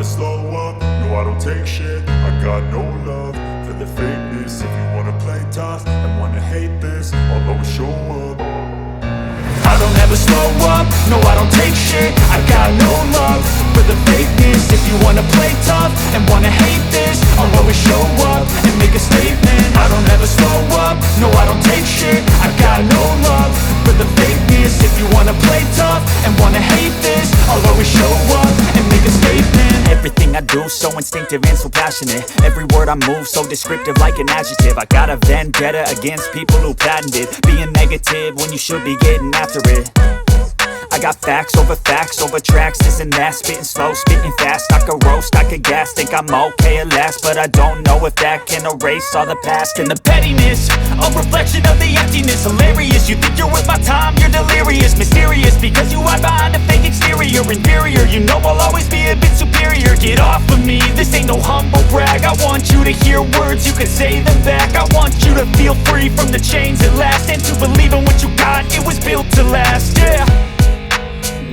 slow up, no I don't take shit. I got no love for the fakeness. If you wanna play tough and wanna hate this, I'll always show up. I don't ever slow up, no I don't take shit. I got no love for the fakeness. If you wanna play tough and wanna hate this, I'll always show up and make a statement. I don't ever slow up, no I don't take shit. I got no love for the fakeness. If you wanna play tough and wanna hate this, I'll always show up and make a statement. Everything I do so instinctive and so passionate. Every word I move so descriptive like an adjective. I got a vendetta against people who patented being negative when you should be getting after it. I got facts over tracks, this and that. Spitting slow, spitting fast, I could roast, I could gas. Think I'm okay at last, but I don't know if that can erase all the past. And the pettiness, a reflection of the emptiness. Hilarious, you think you're worth my time, you're delirious. Mysterious, because you hide behind a fake exterior. Inferior, you know I'll always be a bit superior. Get off of me, this ain't no humble brag. I want you to hear words, you can say them back. I want you to feel free from the chains at last, and to believe in what you got, it was built to last, yeah.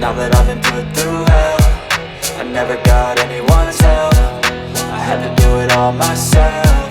Now that I've been put through hell, I never got anyone's help. I had to do it all myself.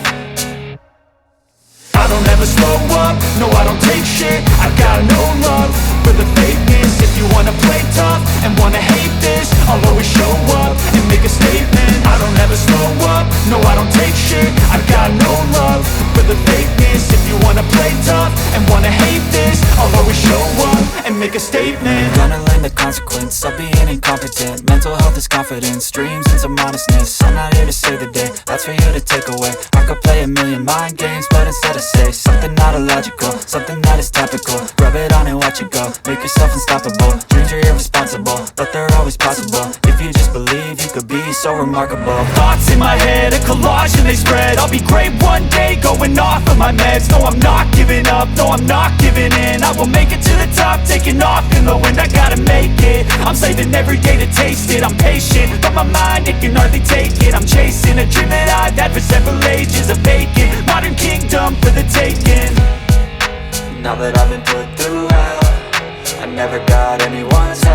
I don't ever slow up, no I don't take shit. I got no love for the fakeness. If you wanna play tough and wanna hate this, I'll always show up and make a statement. I don't ever slow up, no I don't take shit. I got no love for the fakeness. If you wanna play tough and wanna hate this, I'll always show up and make a statement. Gonna learn the consequence of being incompetent. Mental health is confidence, dreams and some honestness. I'm not here to save the day, that's for you to take away. I could play a million mind games, but instead I say something not illogical, something that is topical. Rub it on and watch it go, make yourself unstoppable. Dreams are irresponsible, but they're always possible. If you just believe, you could be so remarkable. Thoughts in my head, a collage and they spread. I'll be great one day, going off of my meds. No, I'm not giving up, no, I'm not giving in. I will make it to the top, taking off in the wind. I gotta make it, I'm saving every day to taste it. I'm patient, but my mind, it can hardly take it. I'm chasing a dream that I've had for several ages. A vacant, modern kingdom for the taking. Now that I've been put through hell, I never got anyone's help.